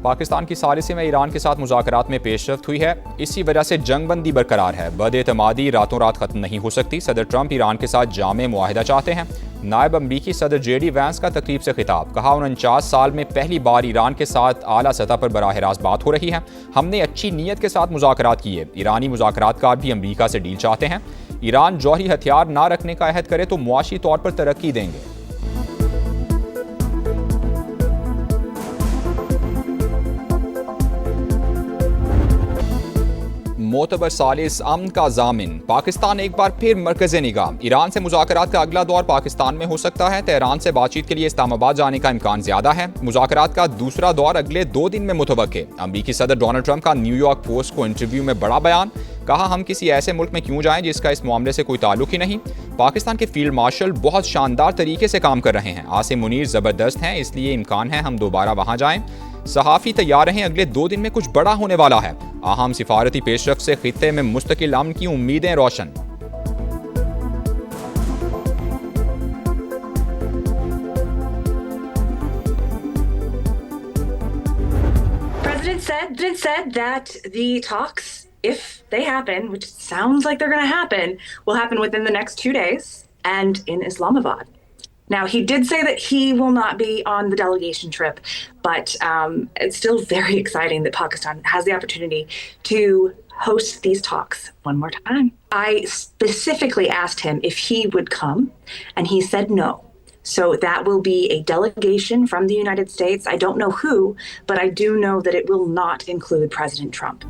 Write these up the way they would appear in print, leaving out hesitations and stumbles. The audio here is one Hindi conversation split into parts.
पाकिस्तान की सालिसी में ईरान के साथ मुज़ाकरात में पेशरफ्त हुई है। इसी वजह से जंगबंदी बरकरार है। बद-एतमादी रातों रात खत्म नहीं हो सकती। सदर ट्रंप ईरान के साथ जामे मुआहिदा चाहते हैं। नायब अमरीकी सदर JD वैंस का तकरीब से खिताब, कहा 49 साल में पहली बार ईरान के साथ आला सतह पर बराह रास्त बात हो रही है। हमने अच्छी नीयत के साथ मुज़ाकरात किए। ईरानी मुज़ाकरातकार भी अमरीका से डील चाहते हैं। ईरान जौहरी हथियार ना रखने का अहद करे तो मुआशी तौर पर तरक्की देंगे। मोतबर सालिस अमन का जामिन, पाकिस्तान एक बार फिर मरकज़ निगाह। ईरान से मुज़ाकरात का अगला दौर पाकिस्तान में हो सकता है। तेहरान से बातचीत के लिए इस्लामाबाद जाने का इम्कान ज्यादा है। मुज़ाकरात का दूसरा दौर अगले 2 दिन में मुतवक्के। अमरीकी सदर डोनाल्ड ट्रंप का न्यूयॉर्क पोस्ट को इंटरव्यू में बड़ा बयान, कहा हम किसी ऐसे मुल्क में क्यों जाएं जिसका इस मामले से कोई ताल्लुक ही नहीं। पाकिस्तान के फील्ड मार्शल बहुत शानदार तरीके से काम कर रहे हैं। आसिम मुनीर ज़बरदस्त हैं, इसलिए इम्कान है हम दोबारा वहाँ जाएं। सहाफ़ी तैयार रहें, अगले 2 दिन में कुछ बड़ा होने वाला है। अहम सिफारती पेशरफ्त से खित्ते में मुस्तकिल अमन की उम्मीदें रोशन। President said that the talks, if they happen, which sounds like they're going to happen, will happen within the next 2 days and in Islamabad. Now, he did say that he will not be on the delegation trip, but it's still very exciting that Pakistan has the opportunity to host these talks one more time. I specifically asked him if he would come, and he said no. So that will be a delegation from the United States. I don't know who, but I do know that it will not include President Trump.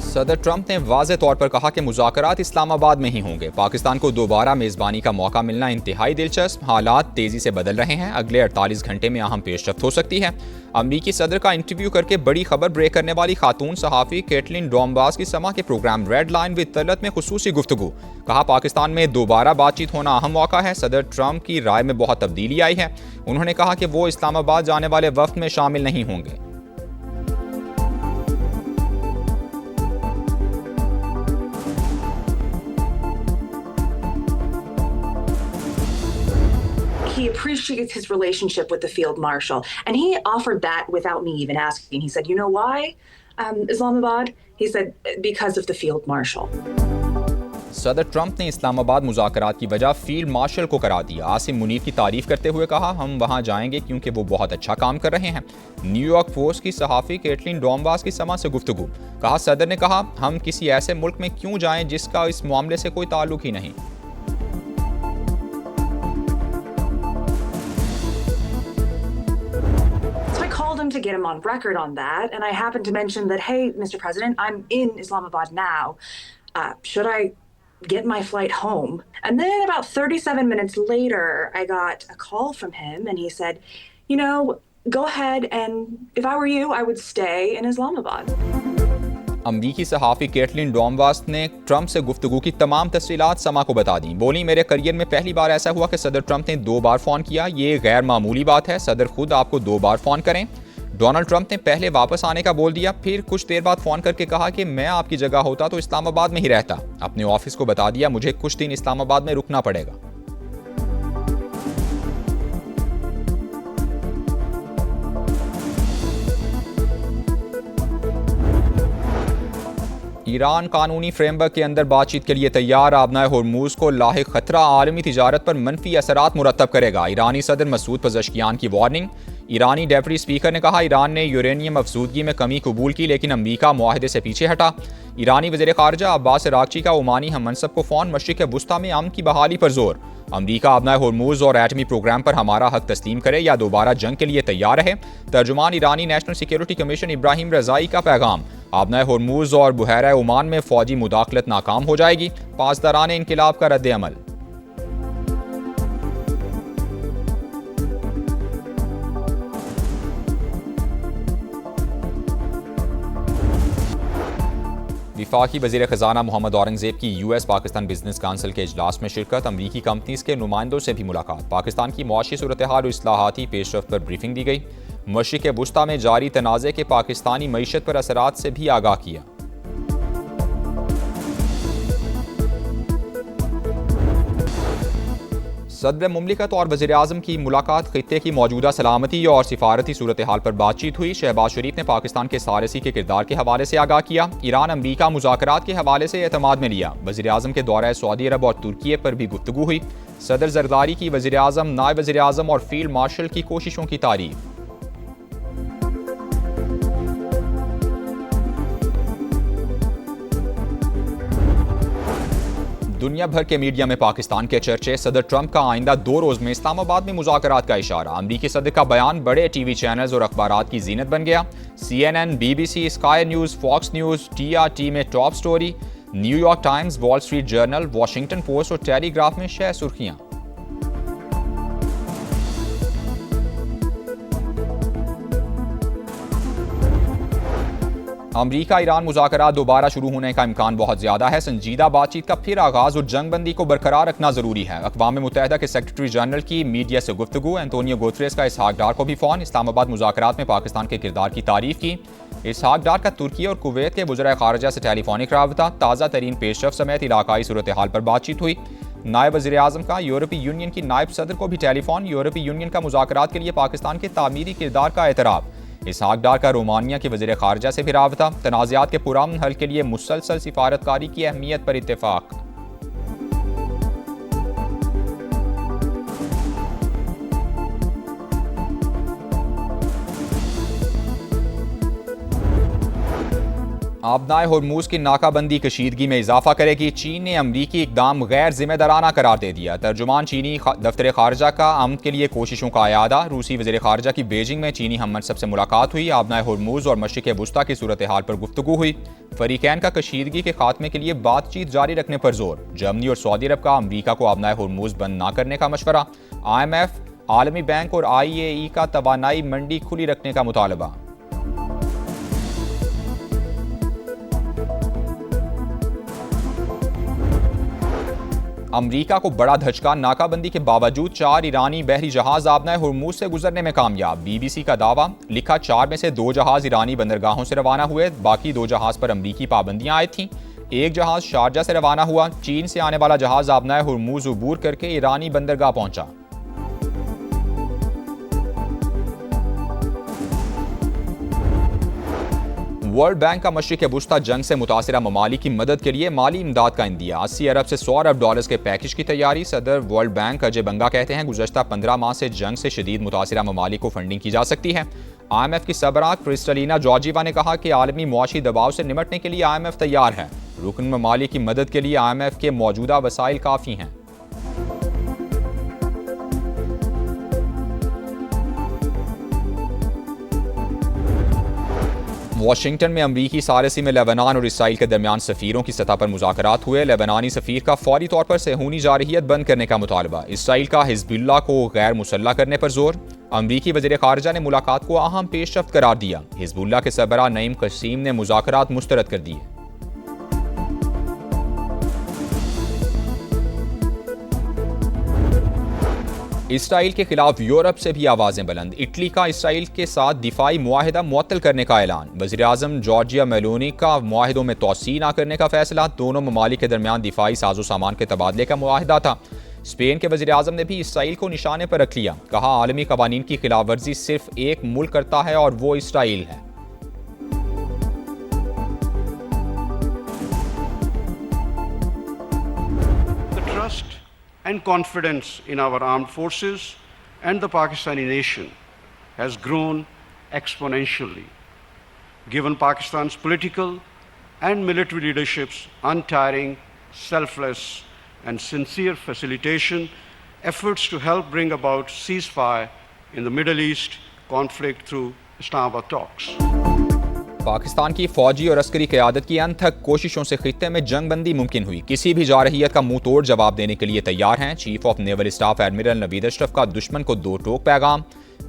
सदर ट्रंप ने वाज़े तौर पर कहा कि मुज़ाकरात इस्लामाबाद में ही होंगे। पाकिस्तान को दोबारा मेज़बानी का मौका मिलना इंतहाई दिलचस्प। हालात तेज़ी से बदल रहे हैं। अगले 48 घंटे में अहम पेशरफ्त हो सकती है। अमरीकी सदर का इंटरव्यू करके बड़ी खबर ब्रेक करने वाली खातून सहाफ़ी कैटलिन डोम्बास की समा के programme red line with Talat में खुसूसी गुफ्तगू, कहा पाकिस्तान में दोबारा बातचीत होना अहम मौका है। सदर ट्रंप की राय में बहुत तब्दीली आई है। उन्होंने कहा कि वो इस्लामाबाद जाने वाले वफ्द में शामिल नहीं होंगे। He appreciates his relationship with the field marshal, and he offered that without me even asking. He said, you know why, Islamabad? He said, because of the field marshal. सदर ट्रंप ने इस्लामाबाद मुज़ाकरात की वजह फील्ड मार्शल को करार दिया। आसिम मुनीर की तारीफ करते हुए कहा हम वहां जाएंगे क्योंकि वो बहुत अच्छा काम कर रहे हैं। न्यूयॉर्क पोस्ट की सहाफ़ी कैटलिन डोम्बास की समा से गुफ्तगू, कहा सदर ने कहा हम किसी ऐसे मुल्क में क्यों जाएं जिसका इस मामले से कोई ताल्लुक ही नहीं। To get him on record on that, and I happened to mention that, hey, Mr. President, I'm in Islamabad now. Should I get my flight home? And then about 37 minutes later, I got a call from him, and he said, you know, go ahead, and if I were you, I would stay in Islamabad. अमरीकी सहाफ़ी कैटलिन डोम्बास ने ट्रंप से गुफ्तगू की तमाम तफसीलात समा को बता दी। बोली मेरे करियर में पहली बार ऐसा हुआ कि सदर ट्रंप ने 2 बार फ़ोन किया। ये गैर मामूली बात है। सदर खुद आपको 2 बार फ़ोन करें। डोनाल्ड ट्रंप ने पहले वापस आने का बोल दिया, फिर कुछ देर बाद फ़ोन करके कहा कि मैं आपकी जगह होता तो इस्लामाबाद में ही रहता। अपने ऑफिस को बता दिया मुझे कुछ दिन इस्लामाबाद में रुकना पड़ेगा। ईरान कानूनी फ्रेमवर्क के अंदर बातचीत के लिए तैयार। आबनाए होर्मुज को लाहिक खतरा आलमी तिजारत पर मनफी असरात मुरतब करेगा। ईरानी सदर मसूद पज़ेश्कियान की वार्निंग। ईरानी डेप्यूटी स्पीकर ने कहा ईरान ने यूरेनियम अफसूदगी में कमी कबूल की लेकिन अमरीका मुआहदे से पीछे हटा। ईरानी वज़ीर ख़ारजा अब्बास अराग़ची का ओमानी हम मनसब को फ़ोन। मशरिक़ वुस्ता में अमन की बहाली पर जोर। अमरीका आबनाए होर्मुज और एटमी प्रोग्राम पर हमारा हक तस्लीम करे या दोबारा जंग के लिए तैयार रहे। तर्जुमान ईरानी नेशनल सिक्योरिटी कमीशन इब्राहिम रज़ाई का पैगाम। आबनाए होर्मुज और बुहैरा ओमान में फ़ौजी मुदाखलत नाकाम हो जाएगी। पासदारान इनकिलाब का रद्द अमल। वफाकी वज़ीर ख़ज़ाना मोहम्मद औरंगज़ेब की US पाकिस्तान बिजनेस काउंसिल के इजलास में शिरकत। अमरीकी कंपनीज के नुमाइंदों से भी मुलाकात। पाकिस्तान की मुआशी सूरत हाल और इस्लाहाती पेशरफ्त पर ब्रीफिंग दी गई। मशरिक़ वुस्ता में जारी तनाज़े के पाकिस्तानी मईशत पर असरात से भी आगाह किया। सदर मुमलिकत और वज़ीर-ए-आज़म की मुलाकात, खित्ते की मौजूदा सलामती और सिफारती सूरत हाल पर बातचीत हुई। शहबाज शरीफ ने पाकिस्तान के सारसी के किरदार के हवाले से आगाह किया। ईरान अमरीका मुज़ाकरात के हवाले से एतमाद में लिया। वज़ीर-ए-आज़म के दौरा सऊदी अरब और तुर्की पर भी गुफ्तगू हुई। सदर जरदारी की वज़ीर-ए-आज़म, नायब वज़ीर-ए-आज़म और फील्ड मार्शल की कोशिशों की तारीफ। दुनिया भर के मीडिया में पाकिस्तान के चर्चे। सदर ट्रंप का आइंदा 2 रोज़ में इस्लामाबाद में मुज़ाकरात का इशारा। अमरीकी सदर का बयान बड़े टीवी चैनल्स और अखबारात की जीनत बन गया। CNN, BBC, Sky News, Fox News, TRT में top story. New York Times, Wall Street Journal, Washington Post और टेलीग्राफ में शह सुर्खियां। अमरीका ईरान मुज़ाकरात दोबारा शुरू होने का इम्कान बहुत ज़्यादा है। संजीदा बातचीत का फिर आगाज़ और जंगबंदी को बरकरार रखना ज़रूरी है। अक़वाम मुत्तहिदा के सेक्रेटरी जनरल की मीडिया से गुफ्तगू। एंटोनियो गुतरेस का इसहाक डार को भी फ़ोन। इस्लामाबाद मुज़ाकरात में पाकिस्तान के किरदार की तारीफ की। इसहाक डार का तुर्की और कुवैत के वज़ीर ख़ारिजा से टेलीफोनिक राबता। ताज़ा तरीन पेशरफ़ समेत इलाकाई सूरत हाल पर बातचीत हुई। नायब वज़ीर-ए-आज़म का यूरोपीय यूनियन की नायब सदर को भी टेलीफोन। यूरोपीय यूनियन का मुज़ाकरात के लिए पाकिस्तान के तामीरी किरदार का एतराफ़। इसहाक डार का रोमानिया के वज़ीर ख़ारिजा से भी राबता। तनाज़ात के पुरअमन हल के लिए मुसलसल सिफारतकारी की अहमियत पर इत्तेफ़ाक। आबनाए होर्मुज़ की नाकाबंदी कशीदगी में इजाफा करेगी। चीन ने अमरीकी इक़दाम गैर जिम्मेदाराना करार दे दिया। तर्जुमान चीनी दफ्तर ख़ारजा का अमन के लिए कोशिशों का अयादा। रूसी वज़ीर ख़ारजा की बीजिंग में चीनी हम मनसब से मुलाकात हुई। आबनाए होर्मुज़ और मशरिक़ वुस्ता की सूरत हाल पर गुफ्तगू हुई। फ़रीक़ैन का कशीदगी के खात्मे के लिए बातचीत जारी रखने पर जोर। जर्मनी और सऊदी अरब का अमरीका को आबनाए होर्मुज़ बंद न करने का मशवरा। IMF, आलमी बैंक और IAE का तवानाई मंडी खुली रखने का मुतालबा। अमरीका को बड़ा धचका। नाकाबंदी के बावजूद 4 ईरानी बहरी जहाज आबनाए होर्मुज़ से गुजरने में कामयाब। BBC का दावा। लिखा 4 में से 2 जहाज ईरानी बंदरगाहों से रवाना हुए। बाकी 2 जहाज पर अमरीकी पाबंदियां आयद थीं। एक जहाज शारजा से रवाना हुआ। चीन से आने वाला जहाज आबनाए होर्मुज़ अबूर करके ईरानी बंदरगाह पहुंचा। वर्ल्ड बैंक का मशरिक़ वुस्ता जंग से मुतासिरा ममालिक की मदद के लिए माली इमदाद का इंदिया। 80 अरब से 100 अरब डॉलर्स के पैकेज की तैयारी। सदर वर्ल्ड बैंक अजय बंगा कहते हैं गुज़श्ता 15 माह से जंग से शदीद मुतासिरा ममालिक को फंडिंग की जा सकती है। IMF की सरबराह क्रिस्टलिना जॉर्जिवा ने कहा कि आलमी मुआशी दबाव से निमटने के लिए IMF तैयार है। रुकन ममालिक की मदद के लिए IMF के मौजूदा वसाइल काफ़ी हैं। वाशिंगटन में अमरीकी सारसी में लेबनान और इसराइल के दरमियान सफ़ीरों की सतह पर मुज़ाकरात हुए। लेबनानी सफ़ीर का फौरी तौर पर सेहूनी जारहियत बंद करने का मुतालबा। इसराइल का हिज़्बुल्लाह को गैर मुसल्लह करने पर जोर। अमरीकी वज़ीर ख़ारिजा ने मुलाकात को अहम पेशरफ्त करार दिया। हिज़्बुल्लाह के सरबराह नईम क़सीम ने मुज़ाकरात मुस्तरद कर दिए। इसराइल के खिलाफ यूरोप से भी आवाजें बुलंद। इटली का इसराइल के साथ दिफाई मुआहिदा मुअत्तल करने का ऐलान। वज़ीर-ए-आज़म जॉर्जिया मेलोनी का मुआहिदों में तोसी न करने का फैसला। दोनों ममालिक के दरमियान दिफाई साजो सामान के तबादले का मुआहिदा था। स्पेन के वज़ीर-ए-आज़म ने भी इसराइल को निशाने पर रख लिया। कहा आलमी कवानीन की खिलाफ वर्जी सिर्फ एक मुल्क करता है और वो इसराइल है। And confidence in our armed forces and the Pakistani nation has grown exponentially. Given Pakistan's political and military leadership's untiring, selfless and sincere facilitation efforts to help bring about ceasefire in the Middle East conflict through Islamabad talks. Pakistan की फौजी और अस्करी क़यादत की अनथक कोशिशों से खित्ते में जंग बंदी मुमकिन हुई। किसी भी जारहियत का मुंह तोड़ जवाब देने के लिए तैयार हैं। Chief of naval staff admiral Naveed Ashraf का दुश्मन को 2 टोक पैगाम।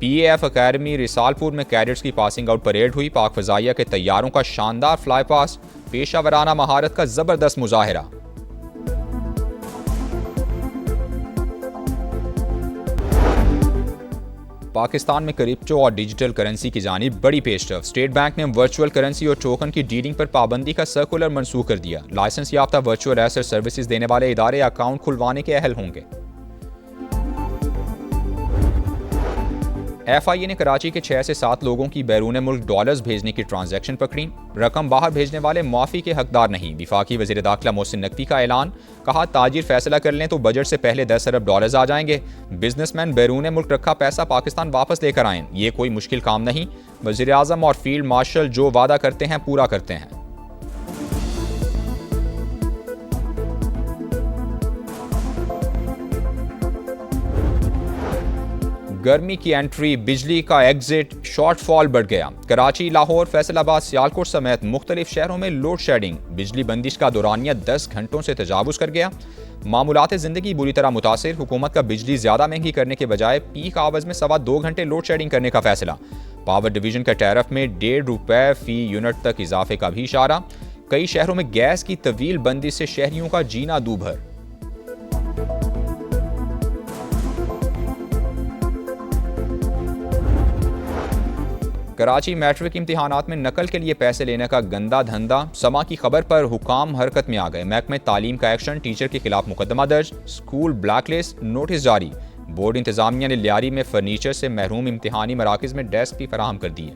PAF अकेडमी रिसालपुर में कैडेट्स की पासिंग आउट परेड हुई। पाक फ़ज़ाइया के तैयारों का शानदार फ्लाई पास। पेशावराना महारत का ज़बरदस्त मुजाहिरा। पाकिस्तान में क्रिप्टो और डिजिटल करेंसी की जानिब बड़ी पेशरफ। स्टेट बैंक ने वर्चुअल करेंसी और टोकन की डीलिंग पर पाबंदी का सर्कुलर मनसूख कर दिया। लाइसेंस याफ्ता वर्चुअल एसेट सर्विसेज देने वाले इदारे अकाउंट खुलवाने के अहल होंगे। FIA ने कराची के 6 से 7 लोगों की बैरून मुल्क डॉलर्स भेजने की ट्रांजैक्शन पकड़ी। रकम बाहर भेजने वाले माफ़ी के हकदार नहीं। विफाकी वज़ीर दाखिला मोहसिन नकवी का ऐलान, कहा ताजिर फैसला कर लें तो बजट से पहले 10 अरब डॉलर्स आ जाएंगे। बिजनेसमैन बैरून मुल्क रखा पैसा पाकिस्तान वापस लेकर आएं, ये कोई मुश्किल काम नहीं। वज़ीर आज़म और फील्ड मार्शल जो वादा करते हैं पूरा करते हैं। गर्मी की एंट्री, बिजली का एग्जिट, शॉर्टफॉल बढ़ गया। कराची, लाहौर, फैसलाबाद, सियालकोट समेत मुख्तलिफ शहरों में लोड शेडिंग, बिजली बंदिश का दौरानिया 10 घंटों से तजावुज़ कर गया। मामूलात ज़िंदगी बुरी तरह मुतासिर। हुकूमत का बिजली ज़्यादा महंगी करने के बजाय पीक आवर्स में 2.25 घंटे लोड शेडिंग करने का फैसला। पावर डिवीजन का टैरिफ में ₹1.5 फी यूनिट तक इजाफे का भी इशारा। कई शहरों में गैस की तवील बंदिश से शहरियों का जीना दूभर। कराची मैट्रिक इम्तिहानात में नकल के लिए पैसे लेने का गंदा धंधा। समा की खबर पर हुकाम हरकत में आ गए। महकमे तालीम का एक्शन, टीचर के खिलाफ मुकदमा दर्ज, स्कूल ब्लैकलिस्ट, नोटिस जारी। बोर्ड इंतजामिया ने लियारी में फर्नीचर से महरूम इम्तिहानी मराकज में डेस्क भी फराहम कर दिए।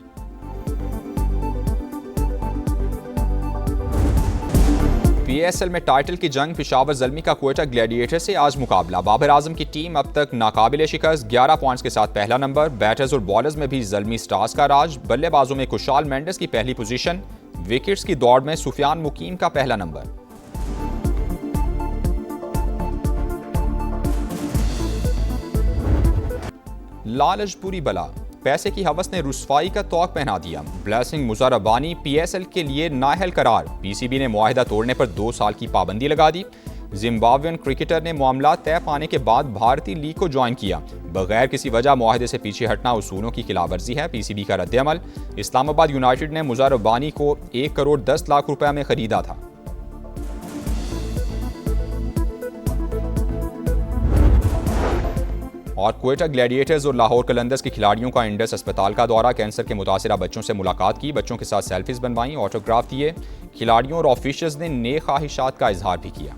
PSL में टाइटल की जंग, पेशावर ज़ल्मी का क्वेटा ग्लैडिएटर से आज मुकाबला। बाबर आजम की टीम अब तक नाकाबिले शिकस्त, 11 पॉइंट्स के साथ पहला नंबर। बैटर्स और बॉलर्स में भी ज़ल्मी स्टार्स का राज। बल्लेबाजों में खुशाल मेंडिस की पहली पोजीशन। विकेट्स की दौड़ में सुफियान मुकीम का पहला नंबर। लालच बुरी बला, पैसे की हवस ने रुसवाई का तौक पहना दिया। ब्लेसिंग मुज़ारबानी PSL के लिए नाअहल करार। PCB ने मुआहिदा तोड़ने पर 2 साल की पाबंदी लगा दी। जिम्बाब्वियन क्रिकेटर ने मामला तय पाने के बाद भारतीय लीग को ज्वाइन किया। बगैर किसी वजह मुआहिदे से पीछे हटना उसूलों की खिलाफवर्जी है। PCB का रद्द-ए-अमल। इस्लामाबाद यूनाइटेड ने मुज़ारबानी को 1 करोड़ 10 लाख रुपए में खरीदा था। और क्वेटा ग्लैडिएटर्स और लाहौर कलंदर्स के खिलाड़ियों का इंडस अस्पताल का दौरा। कैंसर के मुतासिरा बच्चों से मुलाकात की, बच्चों के साथ सेल्फीज बनवाई, ऑटोग्राफ दिए। खिलाड़ियों और ऑफिशियल्स ने नेक ख्वाहिशात का इजहार भी किया।